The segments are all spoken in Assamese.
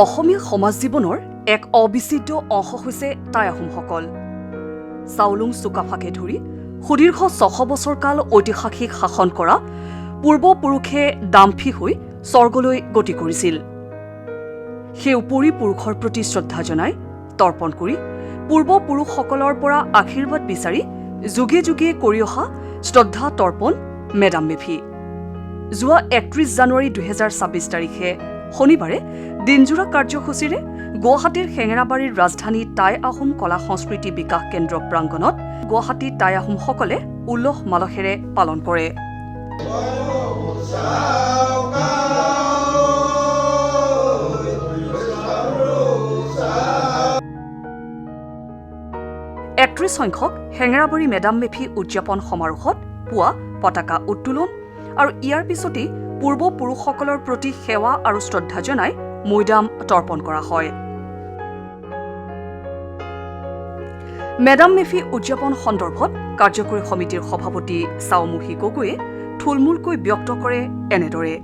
অসমীয়া সমাজ জীৱনৰ এক অবিচ্ছেদ্য অংশ হৈছে টাই আহোমসকল। চাওলুং চুকাফাকে ধৰি সুদীৰ্ঘ ৬০০ বছৰ কাল ঐতিহাসিক শাসন কৰা পূৰ্বপুৰুষে দাম্ফী হৈ স্বৰ্গলৈ গতি কৰিছিল। সেই উপৰি পুৰুষৰ প্ৰতি শ্ৰদ্ধা জনাই তৰ্পণ কৰি পূৰ্বপুৰুষসকলৰ পৰা আশীৰ্বাদ বিচাৰি যুগে যুগে কৰি অহা শ্ৰদ্ধা তৰ্পণ মেডাম মেফি। যোৱা ৩১ জানুৱাৰী ২০২৬ তাৰিখে শনিবাৰে দিনজোৰা কাৰ্যসূচীৰে গুৱাহাটীৰ হেঙেৰাবাৰীৰ ৰাজধানী টাই আহোম কলা সংস্কৃতি বিকাশ কেন্দ্ৰ প্ৰাংগণত গুৱাহাটী টাই আহোমসকলে উলহ মালহেৰে পালন কৰে। ৩১ সংখ্যক হেঙেৰাবাৰী মেডাম মেফি উদযাপন সমাৰোহত পুৱা পতাকা উত্তোলন আৰু ইয়াৰ পিছতেই পূৰ্বপুৰুষসকলৰ প্ৰতি সেৱা আৰু শ্ৰদ্ধা জনাই মৈদাম তৰ্পণ কৰা হয়। মেডাম মেফি উদযাপন সন্দৰ্ভত কাৰ্যকৰী সমিতিৰ সভাপতি চাওমুহি গগৈয়ে থুলমূলকৈ ব্যক্ত কৰে এনেদৰে।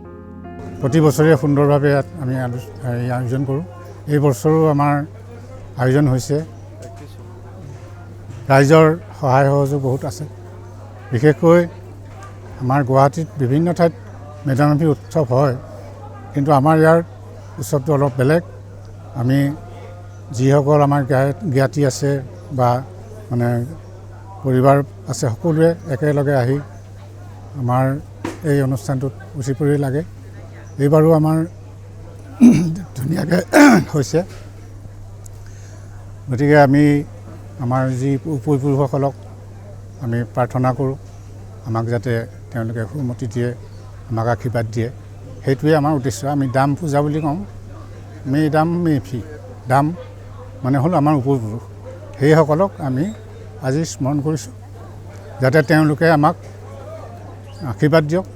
প্ৰতি বছৰে সুন্দৰভাৱে আমি আয়োজন কৰোঁ। এই বছৰো আমাৰ আয়োজন হৈছে। ৰাইজৰ সহায় সহযোগ বহুত আছে। বিশেষকৈ আমাৰ গুৱাহাটীত বিভিন্ন ঠাইত মেডাম মেফি উৎসৱ হয়, কিন্তু আমাৰ ইয়াৰ উৎসৱটো অলপ বেলেগ। আমি যিসকল আমাৰ জ্ঞাতি আছে বা মানে পৰিবাৰ আছে, সকলোৱে একেলগে আহি আমাৰ এই অনুষ্ঠানটোত উচি পৰি লাগে। এইবাৰো আমাৰ ধুনীয়াকৈ হৈছে। গতিকে আমি আমাৰ যি উপৰিপুৰুষসকলক আমি প্ৰাৰ্থনা কৰোঁ, আমাক যাতে তেওঁলোকে সুমতি দিয়ে, আমাক আশীৰ্বাদ দিয়ে। সেইটোৱে আমাৰ উদ্দেশ্য। আমি দাম পূজা বুলি কওঁ। মেডাম মেফি, দাম মানে হ'ল আমাৰ উপৰিপুৰুষ। সেইসকলক আমি আজি স্মৰণ কৰিছোঁ, যাতে তেওঁলোকে আমাক আশীৰ্বাদ দিয়ক,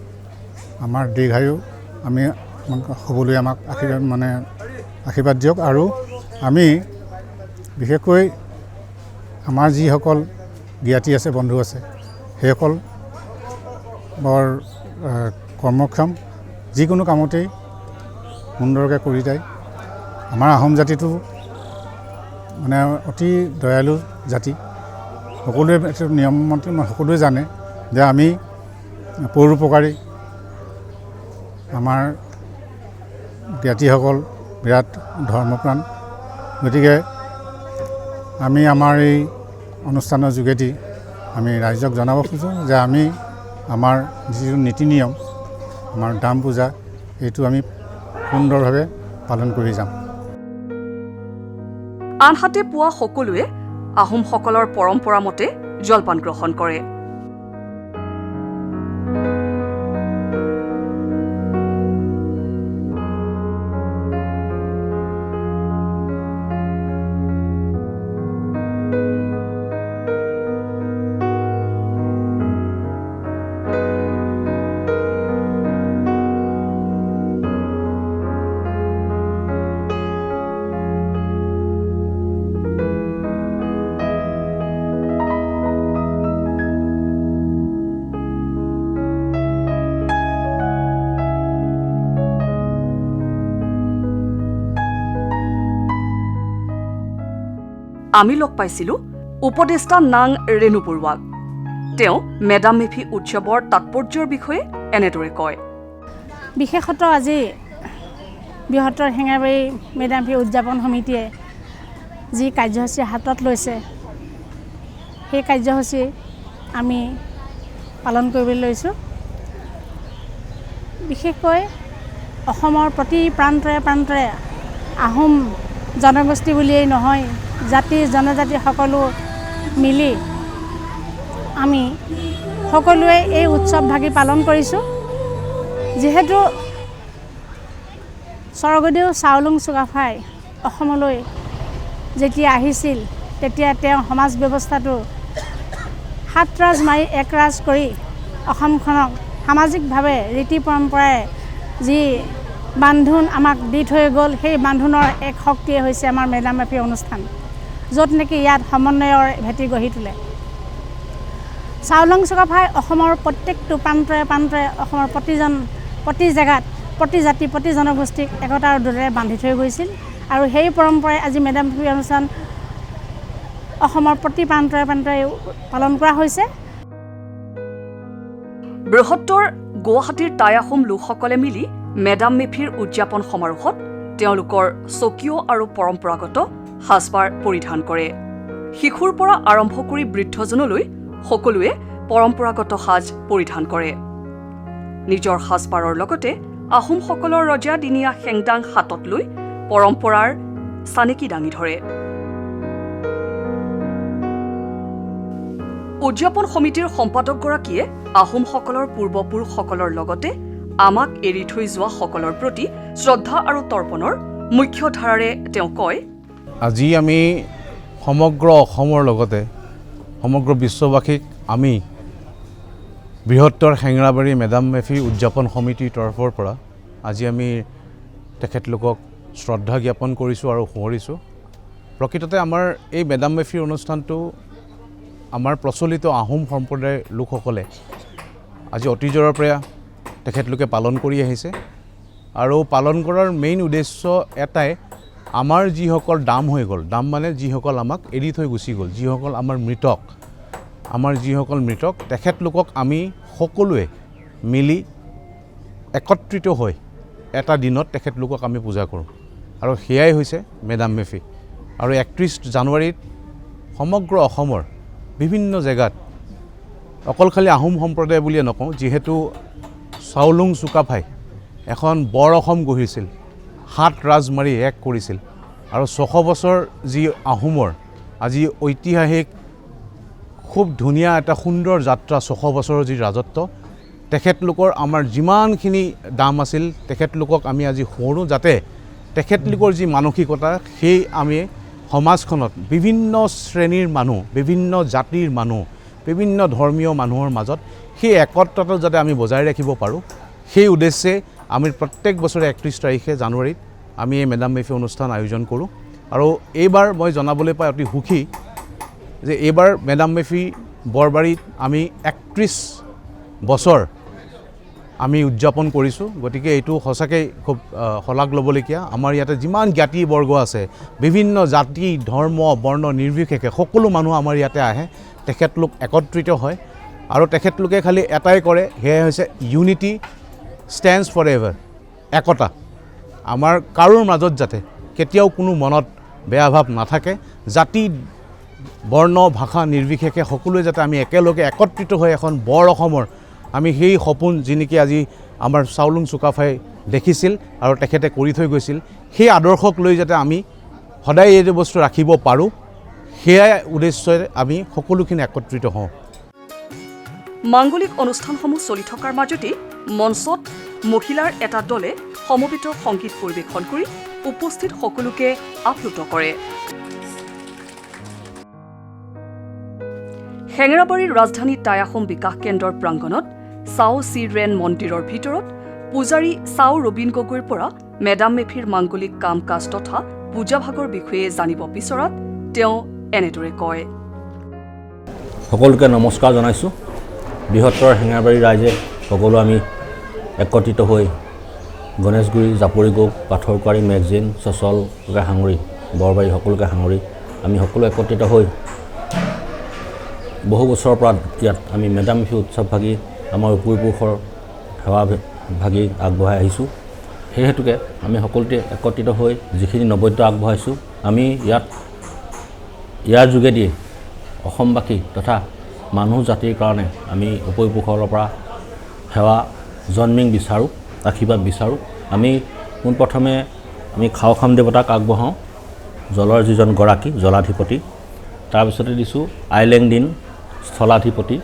আমাৰ দীৰ্ঘায়ু আমি হ'বলৈ আমাক আশীৰ্বাদ দিয়ক। আৰু আমি বিশেষকৈ আমাৰ যিসকল জ্ঞাতি আছে, বন্ধু আছে, সেইসকল বৰ কৰ্মক্ষম, যিকোনো কামতেই সুন্দৰকৈ কৰি যায়। আমাৰ আহোম জাতিটো মানে অতি দয়ালু জাতি। সকলোৱে নিয়মমতে সকলোৱে জানে যে আমি পৰোপকাৰী। আমাৰ জ্ঞাতিসকল বিৰাট ধৰ্মপ্ৰাণ। গতিকে আমি আমাৰ এই অনুষ্ঠানৰ যোগেদি আমি ৰাইজক জনাব খোজোঁ যে আমি আমাৰ যিটো নীতি নিয়ম, আমাৰ দাম পূজা, এইটো আমি সুন্দৰভাৱে পালন কৰি যাম। আনহাতে পুৱা সকলোৱে আহোমসকলৰ পৰম্পৰা মতে জলপান গ্ৰহণ কৰে। আমি লগ পাইছিলোঁ উপদেষ্টা নাং ৰেণু বৰুৱাক। তেওঁ মেডাম মেফি উৎসৱৰ তাৎপৰ্যৰ বিষয়ে এনেদৰে কয়। বিশেষত আজি বৃহত্তৰ হেঙেৰাবাৰী মেডাম মেফি উদযাপন সমিতিয়ে যি কাৰ্যসূচী হাতত লৈছে, সেই কাৰ্যসূচী আমি পালন কৰিবলৈ লৈছোঁ। বিশেষকৈ অসমৰ প্ৰতি প্ৰান্তৰে প্ৰান্তৰে আহোম জনগোষ্ঠী বুলিয়েই নহয়, জাতি জনজাতি সকলো মিলি আমি সকলোৱে এই উৎসৱ ভাগি পালন কৰিছোঁ। যিহেতু স্বৰ্গদেউ চাওলুং চুকাফাই অসমলৈ যেতিয়া আহিছিল, তেতিয়া তেওঁ সমাজ ব্যৱস্থাটো ৭ ৰাজ মাৰি ১ ৰাজ কৰি অসমখনক সামাজিকভাৱে ৰীতি পৰম্পৰাৰে যি বান্ধোন আমাক দি থৈ গ'ল, সেই বান্ধোনৰ এক শক্তিয়ে হৈছে আমাৰ মেডাম মেফি অনুষ্ঠান, য'ত নেকি ইয়াত সমন্বয়ৰ ভেটি গঢ়ি তোলে। চাওলুং চুকাফাই অসমৰ প্ৰত্যেকটো প্ৰান্তৰে প্ৰান্তৰে অসমৰ প্ৰতি জেগাত প্ৰতি জাতি প্ৰতি জনগোষ্ঠীক একতাৰ দোলেৰে বান্ধি থৈ গৈছিল আৰু সেই পৰম্পৰাই আজি মেডাম মেফি অনুষ্ঠান অসমৰ প্ৰতি প্ৰান্তৰে প্ৰান্তৰে পালন কৰা হৈছে। বৃহত্তৰ গুৱাহাটীৰ টাই আহোম লোকসকলে মিলি মেডাম মেফিৰ উদযাপন সমাৰোহত তেওঁলোকৰ স্বকীয় আৰু পৰম্পৰাগত সাজপাৰ পৰিধান কৰে। শিশুৰ পৰা আৰম্ভ কৰি বৃদ্ধজনলৈ সকলোৱে পৰম্পৰাগত সাজ পৰিধান কৰে। নিজৰ সাজপাৰৰ লগতে আহোমসকলৰ ৰজাদিনীয়া হেংদাং হাতত লৈ পৰম্পৰাৰ চানেকি দাঙি ধৰে। উদযাপন সমিতিৰ সম্পাদকগৰাকীয়ে আহোমসকলৰ পূৰ্বপুৰুষসকলৰ লগতে আমাক এৰি থৈ যোৱা সকলৰ প্ৰতি শ্ৰদ্ধা আৰু তৰ্পণৰ মুখ্য ধাৰাৰে তেওঁ কয়, আজি আমি সমগ্ৰ অসমৰ লগতে সমগ্ৰ বিশ্ববাসীক আমি বৃহত্তৰ হেঙেৰাবাৰী মেডাম মেফি উদযাপন সমিতিৰ তৰফৰ পৰা আজি আমি তেখেতলোকক শ্ৰদ্ধা জ্ঞাপন কৰিছোঁ আৰু শুৱৰিছোঁ। প্ৰকৃততে আমাৰ এই মেডাম মেফিৰ অনুষ্ঠানটো আমাৰ প্ৰচলিত আহোম সম্প্ৰদায়ৰ লোকসকলে আজি অতীজৰ পৰা তেখেতলোকে পালন কৰি আহিছে আৰু পালন কৰাৰ মেইন উদ্দেশ্য এটাই, আমাৰ যিসকল দাম হৈ গ'ল, দাম মানে যিসকল আমাক এৰি থৈ গুচি গ'ল, যিসকল আমাৰ যিসকল মৃতক তেখেতলোকক আমি সকলোৱে মিলি একত্ৰিত হৈ এটা দিনত তেখেতলোকক আমি পূজা কৰোঁ আৰু সেয়াই হৈছে মেডাম মেফি। আৰু 31 জানুৱাৰীত সমগ্ৰ অসমৰ বিভিন্ন জেগাত অকল খালি আহোম সম্প্ৰদায় বুলিয়ে নকওঁ, যিহেতু চাওলুং চুকাফাই এখন বৰ অসম গঢ়িছিল, 7 ৰাজ মাৰি এক কৰিছিল আৰু 600 বছৰ যি আহোমৰ আজি ঐতিহাসিক খুব ধুনীয়া এটা সুন্দৰ যাত্ৰা, 600 বছৰৰ যি ৰাজত্ব, তেখেতলোকৰ আমাৰ যিমানখিনি দাম আছিল তেখেতলোকক আমি আজি সোঁৱৰোঁ, যাতে তেখেতলোকৰ যি মানসিকতা সেই আমি সমাজখনত বিভিন্ন শ্ৰেণীৰ মানুহ, বিভিন্ন জাতিৰ মানুহ, বিভিন্ন ধৰ্মীয় মানুহৰ মাজত সেই একত্ৰতা যাতে আমি বজাই ৰাখিব পাৰোঁ, সেই উদ্দেশ্যে আমি প্ৰত্যেক বছৰে 31 তাৰিখে জানুৱাৰীত আমি এই মেডাম মেফি অনুষ্ঠান আয়োজন কৰোঁ। আৰু এইবাৰ মই জনাবলৈ পাই অতি সুখী যে এইবাৰ মেডাম মেফি বৰবাৰীত আমি 31 বছৰ আমি উদযাপন কৰিছোঁ। গতিকে এইটো সঁচাকৈ খুব শলাগ ল'বলগীয়া। আমাৰ ইয়াতে যিমান জ্ঞাতি বৰ্গ আছে, বিভিন্ন জাতি ধৰ্ম বৰ্ণ নিৰ্বিশেষে সকলো মানুহ আমাৰ ইয়াতে আহে, তেখেতলোক একত্ৰিত হয় আৰু তেখেতলোকে খালি এটাই কৰে, সেয়াই হৈছে ইউনিটি ষ্টেণ্ডছ ফৰ এভাৰ, একতা। আমাৰ কাৰোৰ মাজত যাতে কেতিয়াও কোনো মনত বেয়া ভাৱ নাথাকে, জাতি বৰ্ণ ভাষা নিৰ্বিশেষে সকলোৱে যাতে আমি একেলগে একত্ৰিত হৈ এখন বৰ অসমৰ আমি সেই সপোন যি নেকি আজি আমাৰ চাওলুং চুকাফাই দেখিছিল আৰু তেখেতে কৰি থৈ গৈছিল, সেই আদৰ্শক লৈ যাতে আমি সদায় এইটো বস্তু ৰাখিব পাৰোঁ, সেয়াই উদ্দেশ্যৰে আমি সকলোখিনি একত্ৰিত হওঁ। মাংগলিক অনুষ্ঠানসমূহ চলি থকাৰ মাজতেই মঞ্চত মহিলাৰ এটা দলে সমবেত সংগীত পৰিৱেশন কৰি উপস্থিত সকলোকে আপ্লুত কৰে। হেঙেৰাবাৰীৰ ৰাজধানী টাই আহোম বিকাশ কেন্দ্ৰৰ প্ৰাংগণত চাও চি ৰেন মন্দিৰৰ ভিতৰত পূজাৰী চাও ৰবীন গগৈৰ পৰা মেডাম মেফিৰ মাংগলিক কাম কাজ তথা পূজাভাগৰ বিষয়ে জানিব বিচৰাত তেওঁ এনেদৰে কয়, সকলোকে নমস্কাৰ জনাইছোঁ। বৃহত্তৰ হেঙেৰাবাৰী ৰাইজে সকলো আমি একত্ৰিত হৈ গণেশগুৰি, জাপৰিগোগ, পাথৰকুৱাৰী, মেগজিন, চচলকে সাঙুৰি, বৰবাৰী সকলোকে সাঙুৰি আমি সকলো একত্ৰিত হৈ বহু বছৰৰ পৰা ইয়াত আমি মেডাম মেফি উৎসৱ ভাগি আমাৰ পূৰ্বপুৰুষৰ সেৱা ভাগি আগবঢ়াই আহিছোঁ। সেই হেতুকে আমি সকলোতে একত্ৰিত হৈ যিখিনি নৈবেদ্য আগবঢ়াইছোঁ, আমি ইয়াৰ যোগেদি অসমবাসী তথা মানুহ জাতিৰ কাৰণে আমি পূৰ্বপুৰুষৰ পৰা সেৱা জন্মিং বিচাৰোঁ, আশীৰ্বাদ বিচাৰোঁ। আমি পোনপ্ৰথমে আমি খাওখাম দেৱতাক আগবঢ়াওঁ, জলৰ যিজন গৰাকী জলাধিপতি, তাৰপিছতে দিছোঁ আইলেংদিন স্থলাধিপতি,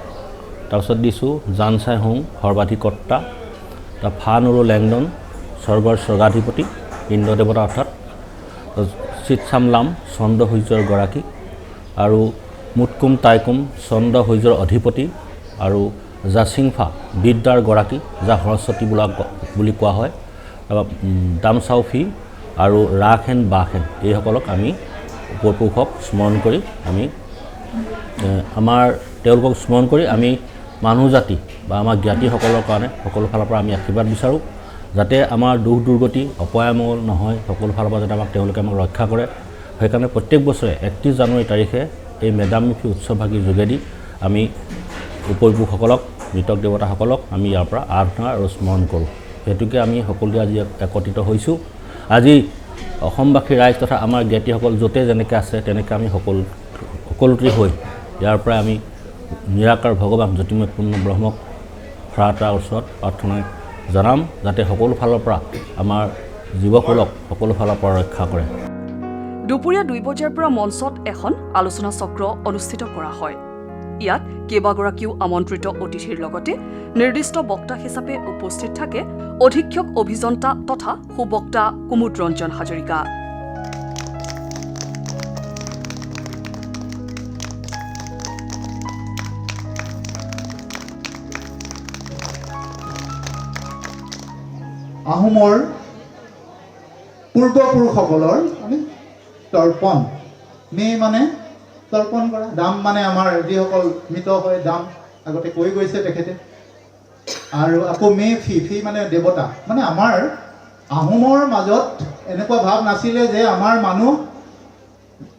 তাৰপিছত দিছোঁ জানচাই হোং সৰ্বাধিকৰ্তা, তাৰ ফানুৰু লেংডন স্বৰ্গৰ স্বৰ্গাধিপতি ইন্দ্ৰদেৱতা অৰ্থাৎ চিৎচামলাম চন্দ্ৰ সূৰ্যৰ গৰাকী, আৰু মুটকুম টাইকুম চন্দ্ৰ সূৰ্যৰ অধিপতি, আৰু জাচিংফা বিদ্যাৰ গৰাকী যাক সৰস্বতী বুলি কোৱা হয়, তাৰপৰা দামচাউফি আৰু ৰাখেন বাখেন এইসকলক আমি পূৰ্বপুৰুষক স্মৰণ কৰি তেওঁলোকক স্মৰণ কৰি আমি মানুহ জাতি বা আমাৰ জ্ঞাতিসকলৰ কাৰণে সকলো ফালৰ পৰা আমি আশীৰ্বাদ বিচাৰোঁ। যাতে আমাৰ দুখ দুৰ্গতি অপয়ামঙ্গল নহয়, সকলো ফালৰ পৰা যাতে তেওঁলোকে আমাক ৰক্ষা কৰে। সেইকাৰণে প্ৰত্যেক বছৰে 31 জানুৱাৰী তাৰিখে এই মেডাম মেফি উৎসৱভাগীৰ যোগেদি আমি উপৰিপুৰুষসকলক, মৃতক দেৱতাসকলক আমি ইয়াৰ পৰা আৰাধনা আৰু স্মৰণ কৰোঁ। সেইটোকে আমি সকলোৱে আজি একত্ৰিত হৈছোঁ। আজি অসমবাসী ৰাইজ তথা আমাৰ জ্ঞাতিসকল য'তে যেনেকৈ আছে তেনেকৈ আমি সকলোতে হৈ ইয়াৰ পৰা আমি নিৰাকাৰ ভগৱান জ্যোতিৰ্ময় পূৰ্ণ ব্ৰহ্মক সেৱাৰ ওচৰত প্ৰাৰ্থনা জনাম, যাতে সকলো ফালৰ পৰা আমাৰ জীৱকুলক সকলো ফালৰ পৰা ৰক্ষা কৰে। দুপৰীয়া 2 বজাৰ পৰা মঞ্চত এখন আলোচনা চক্ৰ অনুষ্ঠিত কৰা হয়। ইয়াত কেইবাগৰাকীও আমন্ত্ৰিত অতিথিৰ লগতে নিৰ্দিষ্ট বক্তা হিচাপে উপস্থিত থাকে অধীক্ষক অভিযন্তা তথা সুবক্তা কুমুদ ৰঞ্জন হাজৰিকা। আহোমৰ পূৰ্বপুৰুষসকলৰ আমি তৰ্পণ, মানে তৰ্পণ কৰা, দাম মানে আমাৰ যিসকল মৃত হয় দাম আগতে কৈ গৈছে তেখেতে। আৰু আকৌ ফি মানে দেৱতা। মানে আমাৰ আহোমৰ মাজত এনেকুৱা ভাৱ নাছিলে যে আমাৰ মানুহ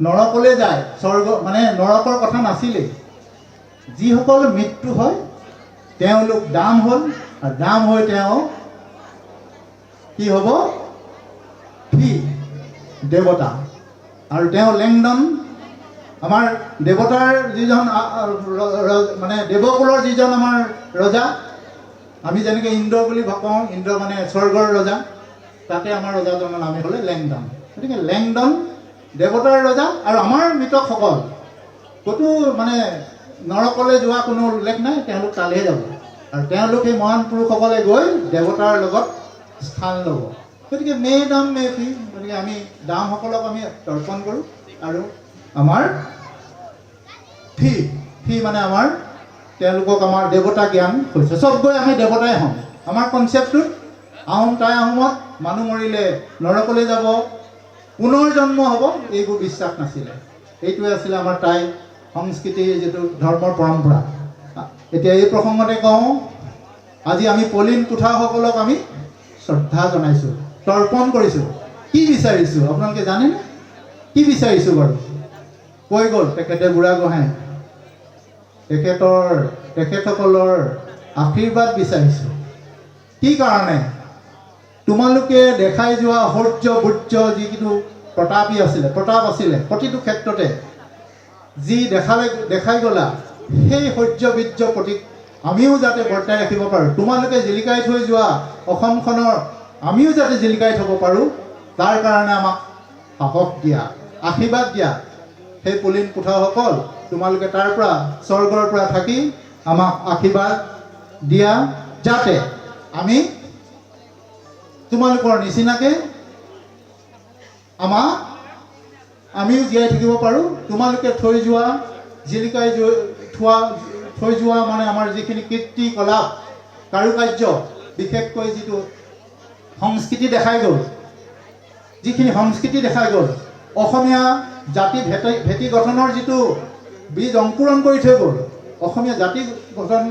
নৰকলৈ যায়, স্বৰ্গ মানে নৰকৰ কথা নাছিলেই। যিসকল মৃত্যু হয় তেওঁলোক দাম হ'ল, আৰু দাম হৈ তেওঁ কি হ'ব? ফি দেৱতা। আৰু তেওঁ লেংডন, আমাৰ দেৱতাৰ যিজন মানে দেৱকুলৰ যিজন আমাৰ ৰজা, আমি যেনেকৈ ইন্দ্ৰ বুলি কওঁ, ইন্দ্ৰ মানে স্বৰ্গৰ ৰজা, তাতে আমাৰ ৰজাজনৰ নামে হ'লে লেংডন। গতিকে লেংডন দেৱতাৰ ৰজা। আৰু আমাৰ মৃতকসকল ক'তো মানে নৰকলৈ যোৱা কোনো উল্লেখ নাই, তেওঁলোক তালৈহে যাব। আৰু তেওঁলোক সেই মহান পুৰুষসকলে গৈ দেৱতাৰ লগত স্থান ল'ব। গতিকে দাম ফি, গতিকে আমি দামসকলক আমি তৰ্পণ কৰোঁ। আৰু আমাৰ ফি মানে আমাৰ তেওঁলোকক আমাৰ দেৱতা জ্ঞান হৈছে। চব গৈ আমি দেৱতাই হ'ম। আমাৰ কনচেপ্টটোত টাই আহোমত মানুহ মৰিলে নৰকলৈ যাব, পুনৰ জন্ম হ'ব, এইবোৰ বিশ্বাস নাছিলে। এইটোৱে আছিলে আমাৰ টাই সংস্কৃতিৰ যিটো ধৰ্মৰ পৰম্পৰা। এতিয়া এই প্ৰসংগতে কওঁ, আজি আমি পলিন কোঠাসকলক আমি শ্ৰদ্ধা জনাইছোঁ, তৰ্পণ কৰিছোঁ। কি বিচাৰিছোঁ আপোনালোকে জানেনে? কি বিচাৰিছোঁ বাৰু? কৈ গ'ল তেখেতে বুঢ়াগোহাঁই, তেখেতসকলৰ আশীৰ্বাদ বিচাৰিছোঁ। কি কাৰণে? তোমালোকে দেখাই যোৱা শৌৰ্য বীৰ্য যিটো প্ৰতাপ আছিলে প্ৰতিটো ক্ষেত্ৰতে যি দেখাই গ'লা, সেই শৌৰ্য বীৰ্য প্ৰতীক আমিও যাতে বৰ্তাই ৰাখিব পাৰোঁ। তোমালোকে জিলিকাই থৈ যোৱা অসমখনৰ আমিও যাতে জিলিকাই থ'ব পাৰোঁ, তাৰ কাৰণে আমাক সাহস দিয়া, আশীৰ্বাদ দিয়া। সেই পলিন কোঠাসকল, তোমালোকে তাৰ পৰা স্বৰ্গৰ পৰা থাকি আমাক আশীৰ্বাদ দিয়া, যাতে তোমালোকৰ নিচিনাকৈ আমিও জীয়াই থাকিব পাৰোঁ। তোমালোকে জিলিকাই থৈ যোৱা মানে আমাৰ যিখিনি কীৰ্তি কলাপ কাৰুকাৰ্য, বিশেষকৈ যিটো সংস্কৃতি দেখাই গ'ল, অসমীয়া জাতি ভেটি গঠনৰ যিটো বীজ অংকুৰণ কৰি থৈ গ'ল, অসমীয়া জাতি গঠন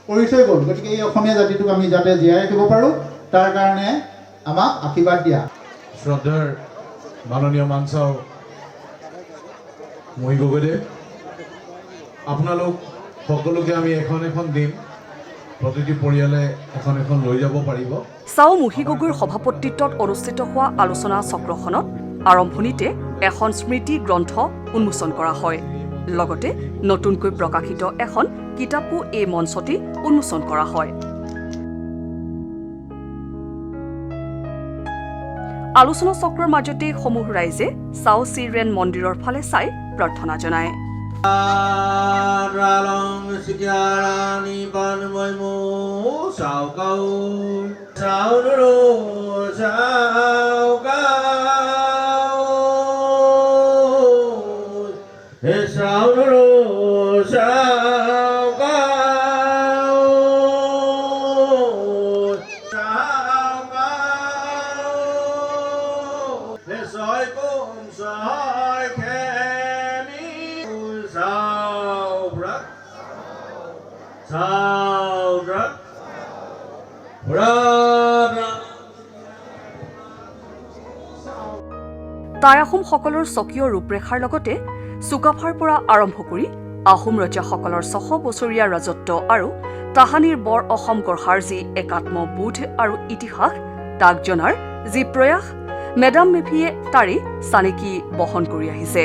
কৰি থৈ গ'ল। গতিকে এই অসমীয়া জাতিটোক আমি যাতে জীয়াই ৰাখিব পাৰোঁ, তাৰ কাৰণে আমাক আশীৰ্বাদ দিয়া। শ্ৰদ্ধাৰ মাননীয় মানচাও মই গগৈদেৱ, আপোনালোক সকলোকে আমি এখন দিম, প্ৰতিটো পৰিয়ালে এখন লৈ যাব পাৰিব। চাও মুহি গগৈৰ সভাপতিত্বত অনুষ্ঠিত হোৱা আলোচনা চক্ৰখনত আৰম্ভণিতে এখন স্মৃতি গ্ৰন্থ উন্মোচন কৰা হয়। লগতে নতুনকৈ প্ৰকাশিত এখন কিতাপো এই মঞ্চতে উন্মোচন কৰা হয়। আলোচনা চক্ৰৰ মাজতে সমূহ ৰাইজে চাও চিৰেন মন্দিৰৰ ফালে চাই প্ৰাৰ্থনা জনায়। টাই আহোমসকলৰ স্বকীয় ৰূপৰেখাৰ লগতে চুকাফাৰ পৰা আৰম্ভ কৰি আহোম ৰজাসকলৰ 600 বছৰীয়া ৰাজত্ব আৰু তাহানিৰ বৰ অসম গঢ়াৰ যি একাত্ম বোধ আৰু ইতিহাস তাক জনাৰ যি প্ৰয়াস মেডাম মেফিয়ে তাৰে চানেকি বহন কৰি আহিছে।